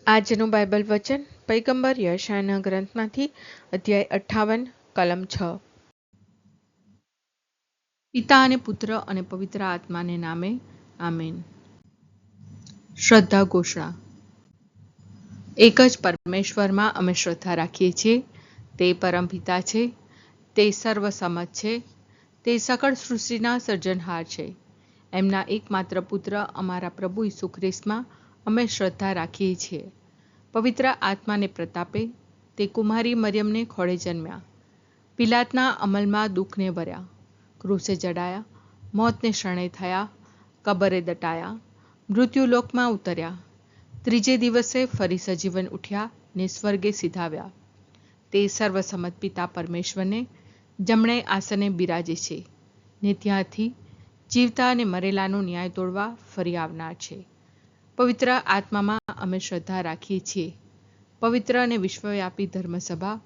આજનું બાઇબલ વચન પૈગંબર યશાયાના ગ્રંથમાંથી અધ્યાય 58 કલમ 6. પિતા અને પુત્ર અને પવિત્ર આત્માને નામે આમેન. શ્રદ્ધા ઘોષણા. એક જ પરમેશ્વરમાં અમે શ્રદ્ધા રાખીએ છીએ. તે પરમપિતા છે, તે સર્વસમત છે, તે સકળ સૃષ્ટિના સર્જનહાર છે. એમના એકમાત્ર પુત્ર અમારા પ્રભુ ઈસુ ખ્રિસ્તમાં અમે શ્રદ્ધા રાખીએ છીએ. પવિત્ર આત્માને પ્રતાપે તે કુમારી મરિયમને ખોળે જન્મ્યા. પિલાતના અમલમાં દુઃખને ભર્યા, ક્રૂસે જડાયા, મોતને શરણે થયા, કબરે દટાયા, મૃત્યુલોકમાં ઉતર્યા, ત્રીજે દિવસે ફરી સજીવન ઉઠ્યા ને સ્વર્ગે સીધાવ્યા. તે સર્વસમત પિતા પરમેશ્વરને જમણે આસને બિરાજે છે ને ત્યાંથી જીવતા અને મરેલાનો ન્યાય તોડવા ફરી આવનાર છે. પવિત્ર આત્મામાં અમે શ્રદ્ધા રાખીએ છીએ. પવિત્ર અને વિશ્વવ્યાપી ધર્મસભા,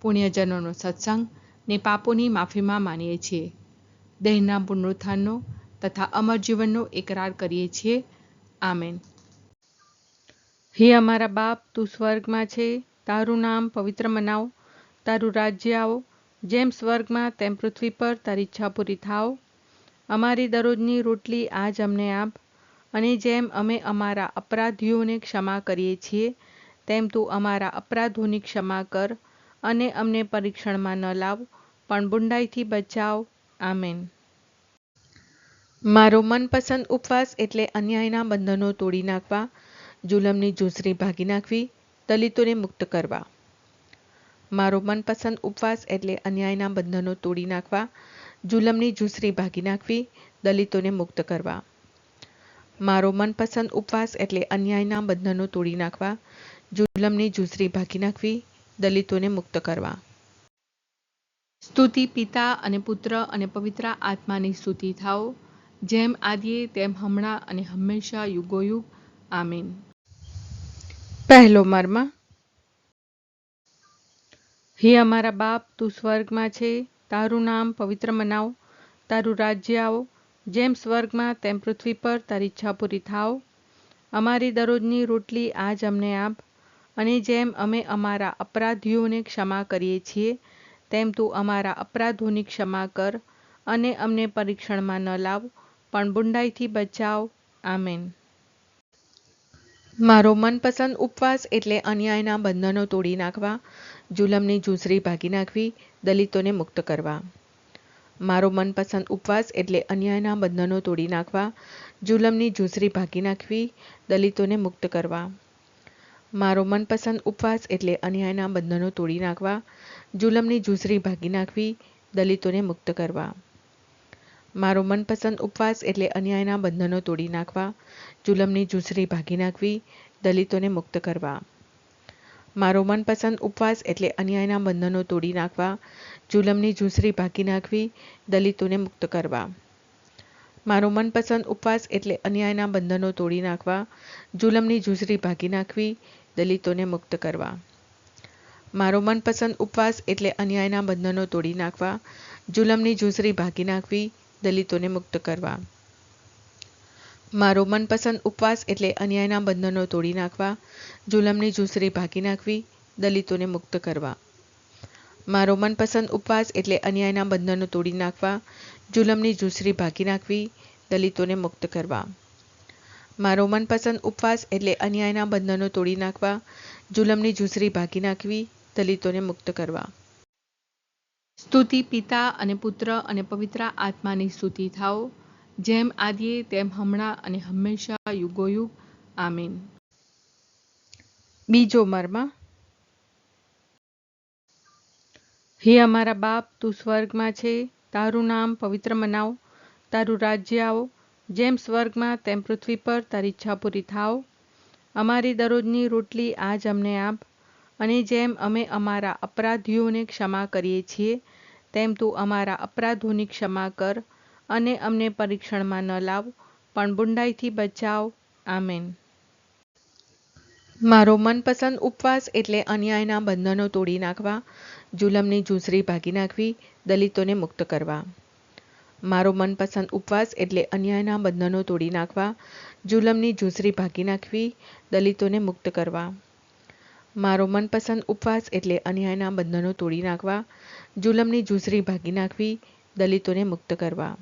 પુણ્યજનોનો સત્સંગ ને પાપોની માફીમાં માનીએ છીએ. દેહના પુનરુત્થાનનો તથા અમર જીવનનો એકરાર કરીએ છીએ. આમેન. હે અમારા બાપ, તું સ્વર્ગમાં છે, તારું નામ પવિત્ર મનાવ, તારું રાજ્ય આવો, જેમ સ્વર્ગમાં તેમ પૃથ્વી પર તારી ઈચ્છા પૂરી થાવ. અમારી દરરોજની રોટલી આજ અમને આપ, અને જેમ અમે અમારા અપરાધીઓને ક્ષમા કરીએ છીએ તેમ તું અમારા અપરાધોની ક્ષમા કર, અને અમને પરીક્ષણમાં ન લાવ, પણ બુંડાઈથી બચાવ. આમેન. મારો મનપસંદ ઉપવાસ એટલે અન્યાયના બંધનો તોડી નાખવા, જુલમની ઝૂંઝરી ભાગી નાખવી, દલિતોને મુક્ત કરવા. મારો મનપસંદ ઉપવાસ એટલે અન્યાયના બંધનો તોડી નાખવા, જુલમની ઝૂંઝરી ભાગી નાખવી, દલિતોને મુક્ત કરવા. મારો મનપસંદ ઉપવાસ એટલે અન્યાયના બંધનો તોડી નાખવા, જુલમની ઝૂંઝરી ભાગી નાખવી, દલિતોને મુક્ત કરવા. સ્તુતિ પિતા અને પુત્ર અને પવિત્ર આત્માની સ્તુતિ થાઓ, જેમ આદિએ તેમ હમણાં અને હંમેશા યુગોયુગ. આમીન. પહેલો મર્મ. હે અમારા બાપ, તું સ્વર્ગમાં છે, તારું નામ પવિત્ર મનાવ, તારું રાજ્ય આવો, જેમ સ્વર્ગમાં તેમ પૃથ્વી પર તારી ઈચ્છા પૂરી થાવ. અમારી દરરોજની રોટલી આજ અમને આપ, અને જેમ અમે અમારા અપરાધીઓને ક્ષમા કરીએ છીએ તેમ તું અમારા અપરાધોની ક્ષમા કર, અને અમને પરીક્ષણમાં ન લાવ, પણ બુંડાઈથી બચાવ. આમેન. મારો મનપસંદ ઉપવાસ એટલે અન્યાયના બંધનો તોડી નાખવા, જુલમની ઝૂંઝરી ભાગી નાખવી, દલિતોને મુક્ત કરવા. મારો મનપસંદ ઉપવાસ એટલે અન્યાયના બંધનો તોડી નાખવા, જુલમની ઝૂંઝરી ભાગી નાખવી, દલિતોને મુક્ત કરવા. મારો મનપસંદ ઉપવાસ એટલે અન્યાયના બંધનો તોડી નાખવા, જુલમની ઝૂંઝરી ભાગી નાખવી, દલિતોને મુક્ત કરવા. મારો મનપસંદ ઉપવાસ એટલે અન્યાયના બંધનો તોડી નાખવા, જુલમની ઝૂંઝરી ભાગી નાખવી, દલિતોને મુક્ત કરવા. મારો મનપસંદ ઉપવાસ એટલે અન્યાયના બંધનો તોડી નાખવા, જુલમની ઝૂંઝરી ભાગી નાખવી, દલિતોને મુક્ત કરવા. મારો મનપસંદ ઉપવાસ એટલે અન્યાયના બંધનો તોડી નાખવા, જુલમની ઝૂંઝરી ભાગી નાખવી, દલિતોને મુક્ત કરવા. મારો મનપસંદ ઉપવાસ એટલે અન્યાયના બંધનો તોડી નાખવા, જુલમની ઝૂંઝરી ભાગી નાખવી, દલિતોને મુક્ત કરવા. મારો મનપસંદ ઉપવાસ એટલે અન્યાયના બંધનો તોડી નાખવા, જુલમની ઝૂંઝરી ભાગી નાખવી, દલિતોને મુક્ત કરવા. મારો મનપસંદ ઉપવાસ એટલે અન્યાયના બંધનો તોડી નાખવા, જુલમની ઝૂંઝરી ભાગી નાખવી, દલિતોને મુક્ત કરવા. મારો મનપસંદ ઉપવાસ એટલે અન્યાયના બંધનો તોડી નાખવા, જુલમની ઝૂંઝરી ભાગી નાખવી, દલિતોને મુક્ત કરવા. સ્તુતિ પિતા અને પુત્ર અને પવિત્ર આત્માની સ્તુતિ થાઓ, જેમ આદિએ તેમ હમણાં અને હંમેશા યુગોયુગ. આમીન. બીજો મર્મ. હે અમારા બાપ, તું સ્વર્ગમાં છે, તારું નામ પવિત્ર મનાવ, તારું રાજ્ય આવો, જેમ સ્વર્ગમાં તેમ પૃથ્વી પર તારી ઈચ્છા પૂરી થાવ. અમારી દરરોજની રોટલી આજ અમને આપ, અને જેમ અમે અમારા અપરાધીઓને ક્ષમા કરીએ છીએ તેમ તું અમારા અપરાધોની ક્ષમા કર, અને અમને પરીક્ષણમાં ન લાવ, પણ બુંડાઈથી બચાવ. આમેન. મારો મનપસંદ ઉપવાસ એટલે અન્યાયના બંધનો તોડી નાખવા, જુલમની ઝૂંઝરી ભાગી નાખવી, દલિતોને મુક્ત કરવા. મારો મનપસંદ ઉપવાસ એટલે અન્યાયના બંધનો તોડી નાખવા, જુલમની ઝૂંસરી ભાગી નાખવી, દલિતોને મુક્ત કરવા. મારો મનપસંદ ઉપવાસ એટલે અન્યાયના બંધનો તોડી નાખવા, જુલમની ઝૂંસરી ભાગી નાખવી, દલિતોને મુક્ત કરવા.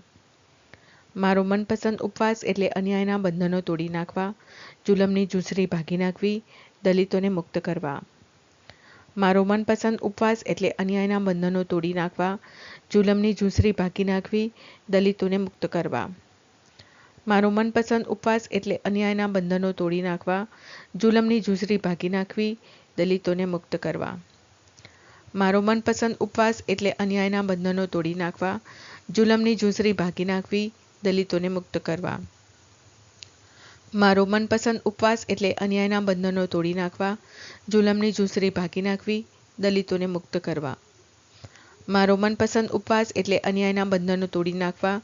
મારો મનપસંદ ઉપવાસ એટલે અન્યાયના બંધનો તોડી નાખવા, જુલમની ઝૂંસરી ભાગી નાખવી, દલિતોને મુક્ત કરવા. મારો મનપસંદ ઉપવાસ એટલે અન્યાયના બંધનો તોડી નાખવા, જુલમની ઝૂંસરી ભાગી નાખવી, દલિતોને મુક્ત કરવા. મારો મનપસંદ ઉપવાસ એટલે અન્યાયના બંધનો તોડી નાખવા, જુલમની ઝૂંસરી ભાગી નાખવી, દલિતોને મુક્ત કરવા. મારો મનપસંદ ઉપવાસ એટલે અન્યાયના બંધનો તોડી નાખવા, જુલમની ઝૂંસરી ભાગી નાખવી, દલિતોને મુક્ત કરવા. મારો મનપસંદ ઉપવાસ એટલે અન્યાયના બંધનો તોડી નાખવા, જુલમની ઝૂંસરી ભાગી નાખવી, દલિતોને મુક્ત કરવા. મારો મનપસંદ ઉપવાસ એટલે અન્યાયના બંધનો તોડી નાખવા,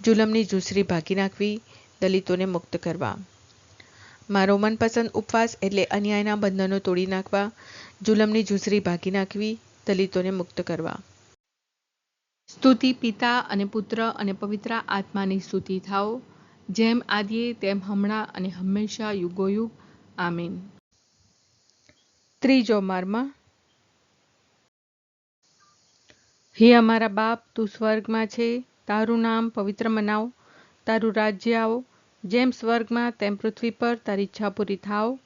જુલમની ઝૂંસરી ભાગી નાખવી, દલિતોને મુક્ત કરવા. મારો મનપસંદ ઉપવાસ એટલે અન્યાયના બંધનો તોડી નાખવા, જુલમની ઝૂંસરી ભાગી નાખવી, દલિતોને મુક્ત કરવા. સ્તુતિ પિતા અને પુત્ર અને પવિત્ર આત્માની સ્તુતિ થાઓ, જેમ આદિએ તેમ હમણાં અને હંમેશા યુગોયુગ. આમીન. ત્રીજો મર્મ. હે અમારા બાપ, તું સ્વર્ગમાં છે, તારું નામ પવિત્ર મનાવ, તારું રાજ્ય આવો, જેમ સ્વર્ગમાં તેમ પૃથ્વી પર તારી ઈચ્છા પૂરી થાવ.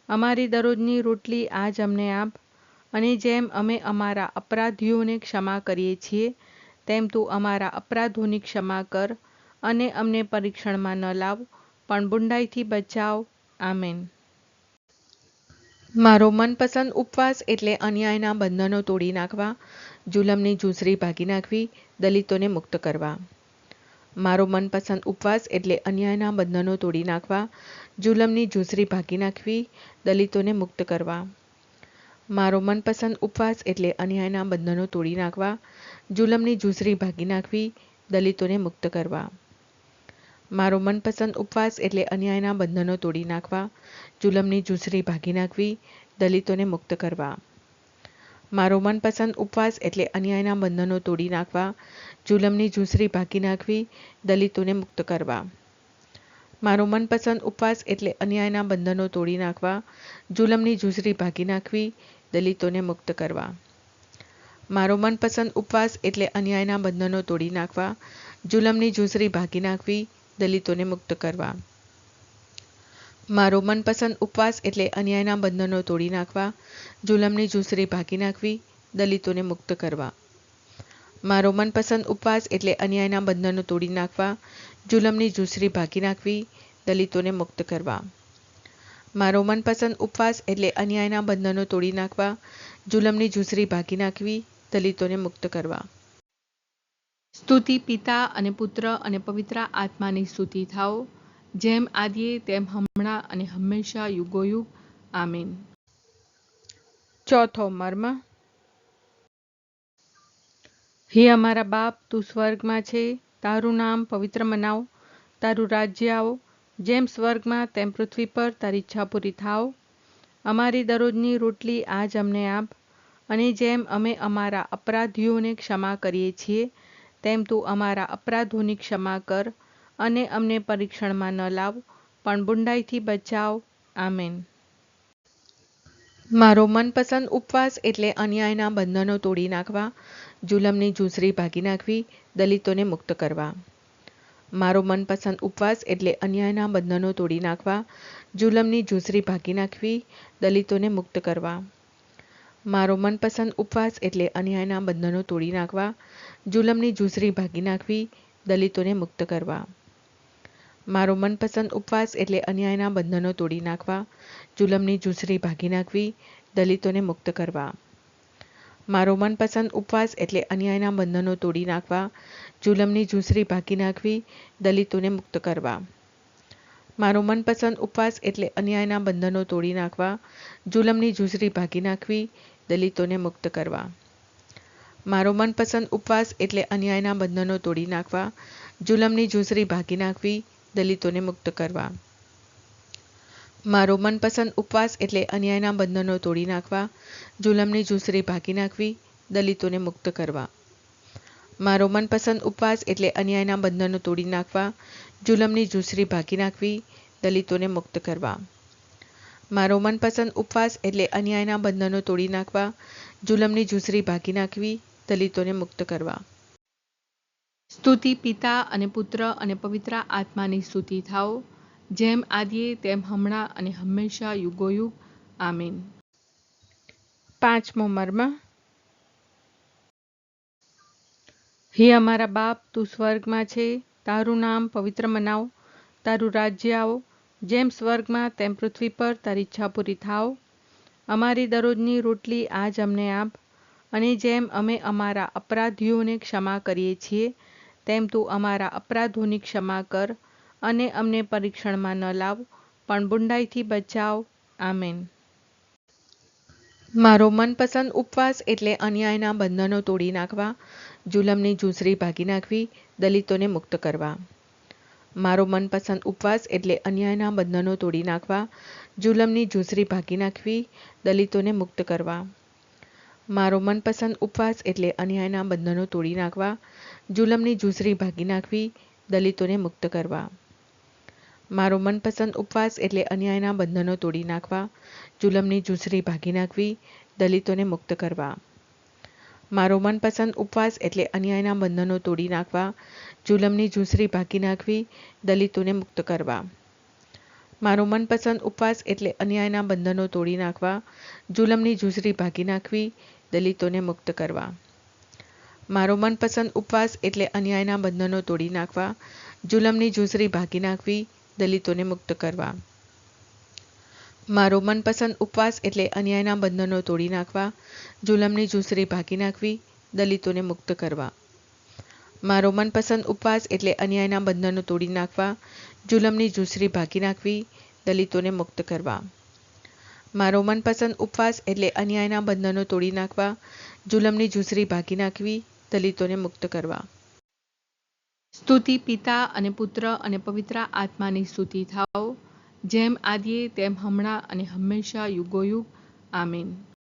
અમારી દરરોજની રોટલી આજ અમને આપ, અને જેમ અમે અમારા અપરાધીઓને ક્ષમા કરીએ છીએ, તેમ તું અમારા અપરાધોની ક્ષમા કર, અને અમને પરીક્ષણમાં ન લાવ, પણ બુંડાઈથી બચાવ. આમેન. મારો મનપસંદ ઉપવાસ એટલે અન્યાયના બંધનો તોડી નાખવા, જુલમની ઝૂંસરી ભાગી નાખવી, દલિતોને મુક્ત કરવા. મારો મનપસંદ ઉપવાસ એટલે અન્યાયના બંધનો તોડી નાખવા, જુલમની ઝૂંસરી ભાગી નાખવી, દલિતોને મુક્ત કરવા. મારો મનપસંદ ઉપવાસ એટલે અન્યાયના બંધનો તોડી નાખવા, જુલમની ઝૂંસરી ભાગી નાખવી, દલિતોને મુક્ત કરવા. મારો મનપસંદ ઉપવાસ એટલે અન્યાયના બંધનો તોડી નાખવા, જુલમની ઝૂંસરી ભાગી નાખવી, દલિતોને મુક્ત કરવા. મારો મનપસંદ ઉપવાસ એટલે અન્યાયના બંધનો તોડી નાખવા, જુલમની ઝૂંસરી ભાગી નાખવી, દલિતોને મુક્ત કરવા. મારો મનપસંદ ઉપવાસ એટલે અન્યાયના બંધનો તોડી નાખવા, જુલમની ઝૂંસરી ભાગી નાખવી, દલિતોને મુક્ત કરવા. મારો મનપસંદ ઉપવાસ એટલે અન્યાયના બંધનો તોડી નાખવા, જુલમની ઝૂંસરી ભાગી નાખવી, દલિતોને મુક્ત કરવા. મારો મનપસંદ ઉપવાસ એટલે અન્યાયના બંધનો તોડી નાખવા, જુલમની ઝૂંસરી ભાગી નાખવી, દલિતોને મુક્ત કરવા. મારો મનપસંદ ઉપવાસ એટલે અન્યાયના બંધનો તોડી નાખવા, જુલમની ઝૂંસરી ભાગી નાખવી, દલિતોને મુક્ત કરવા. મારો મનપસંદ ઉપવાસ એટલે અન્યાયના બંધનો તોડી નાખવા, જુલમની ઝૂંસરી ભાગી નાખવી, દલિતોને મુક્ત કરવા. સ્તુતિ પિતા અને પુત્ર અને પવિત્ર આત્માની સ્તુતિ થાઓ, જેમ આદિએ તેમ હમણાં અને હંમેશા યુગોયુગ. આમીન. ચોથો મર્મ. હે અમારા બાપ, તું સ્વર્ગમાં છે, તારું નામ પવિત્ર મનાવ, તારું રાજ્ય આવો, જેમ સ્વર્ગમાં તેમ પૃથ્વી પર તારી ઈચ્છા પૂરી થાવ. અમારી દરરોજની રોટલી આજ અમને આપ, અને જેમ અમે અમારા અપરાધીઓને ક્ષમા કરીએ છીએ, તેમ તું અમારા અપરાધોની ક્ષમા કર, અને અમને પરીક્ષણમાં ન લાવ, પણ બુંડાઈથી બચાવ. આમેન. મારો મનપસંદ ઉપવાસ એટલે અન્યાયના બંધનો તોડી નાખવા, જુલમની ઝૂંસરી ભાગી નાખવી, દલિતોને મુક્ત કરવા. મારો મનપસંદ ઉપવાસ એટલે અન્યાયના બંધનો તોડી નાખવા, જુલમની ઝૂંસરી ભાગી નાખવી, દલિતોને મુક્ત કરવા. મારો મનપસંદ ઉપવાસ એટલે અન્યાયના બંધનો તોડી નાખવા, જુલમની ઝૂંસરી ભાગી નાખવી, દલિતોને મુક્ત કરવા. મારો મનપસંદ ઉપવાસ એટલે અન્યાયના બંધનો તોડી નાખવા, જુલમની ઝૂંસરી ભાગી નાખવી, દલિતોને મુક્ત કરવા. મારો મનપસંદ ઉપવાસ એટલે અન્યાયના બંધનો તોડી નાખવા, જુલમની ઝૂંસરી ભાગી નાખવી, દલિતોને મુક્ત કરવા. મારો મનપસંદ ઉપવાસ એટલે અન્યાયના બંધનો તોડી નાખવા, જુલમની ઝૂંસરી ભાગી નાખવી, દલિતોને મુક્ત કરવા. મારો મનપસંદ ઉપવાસ એટલે અન્યાયના બંધનો તોડી નાખવા, જુલમની ઝૂંસરી ભાગી નાખવી, દલિતોને મુક્ત કરવા. મારો મનપસંદ ઉપવાસ એટલે અન્યાયના બંધનો તોડી નાખવા, જુલમની ઝૂંસરી ભાગી નાખવી, દલિતોને મુક્ત કરવા. મારો મનપસંદ ઉપવાસ એટલે અન્યાયના બંધનો તોડી નાખવા, જુલમની ઝૂંસરી ભાગી નાખવી, દલિતોને મુક્ત કરવા. મારો મનપસંદ ઉપવાસ એટલે અન્યાયના બંધનો તોડી નાખવા, જુલમની ઝૂંસરી ભાગી નાખવી, દલિતોને મુક્ત કરવા. સ્તુતિ પિતા અને પુત્ર અને પવિત્ર આત્માની સ્તુતિ થાઓ, જેમ આદિએ તેમ હમણાં અને હંમેશા યુગોયુગ. આમીન. પાંચમો મર્મ. હે અમારા બાપ, તું સ્વર્ગમાં છે, તારું નામ પવિત્ર મનાવ, તારું રાજ્ય આવો, જેમ સ્વર્ગમાં તેમ પૃથ્વી પર તારી ઈચ્છા પૂરી થાવ. અમારી દરરોજની રોટલી આજ અમને આપ, અને જેમ અમે અમારા અપરાધીઓને ક્ષમા કરીએ છીએ, તેમ તું અમારા અપરાધોની ક્ષમા કર, અને અમને પરીક્ષણમાં ન લાવ, પણ બુંડાઈથી બચાવ. આમેન. મારો મનપસંદ ઉપવાસ એટલે અન્યાયના બંધનો તોડી નાખવા, જુલમની ઝૂંસરી ભાગી નાખવી, દલિતોને મુક્ત કરવા. મારો મનપસંદ ઉપવાસ એટલે અન્યાયના બંધનો તોડી નાખવા, જુલમની ઝૂંસરી ભાગી નાખવી, દલિતોને મુક્ત કરવા. મારો મનપસંદ ઉપવાસ એટલે અન્યાયના બંધનો તોડી નાખવા, જુલમની ઝૂંસરી ભાગી નાખવી, દલિતોને મુક્ત કરવા. મારો મનપસંદ ઉપવાસ એટલે અન્યાયના બંધનો તોડી નાખવા, જુલમની ઝૂંસરી ભાગી નાખવી, દલિતોને મુક્ત કરવા. મારો મનપસંદ ઉપવાસ એટલે અન્યાયના બંધનો તોડી નાખવા, જુલમની ઝૂંસરી ભાગી નાખવી, દલિતોને મુક્ત કરવા. મારો મનપસંદ ઉપવાસ એટલે અન્યાયના બંધનો તોડી નાખવા, જુલમની ઝૂંસરી ભાગી નાખવી, દલિતોને મુક્ત કરવા. મારો મનપસંદ ઉપવાસ એટલે અન્યાયના બંધનો તોડી નાખવા, જુલમની ઝૂંસરી ભાગી નાખવી, દલિતોને મુક્ત કરવા. મારો મનપસંદ ઉપવાસ એટલે અન્યાયના બંધનો તોડી નાખવા, જુલમની ઝૂંસરી ભાગી નાખવી, દલિતોને મુક્ત કરવા. મારો મનપસંદ ઉપવાસ એટલે અન્યાયના બંધનો તોડી નાખવા, જુલમની ઝૂંસરી ભાગી નાખવી, દલિતોને મુક્ત કરવા. મારો મનપસંદ ઉપવાસ એટલે અન્યાયના બંધનો તોડી નાખવા, જુલમની ઝૂંસરી ભાગી નાખવી, દલિતોને મુક્ત કરવા. સ્તુતિ પિતા અને પુત્ર અને પવિત્ર આત્માની સ્તુતિ થાઓ, જેમ આદિએ તેમ હમણાં અને હંમેશા યુગોયુગ. આમીન.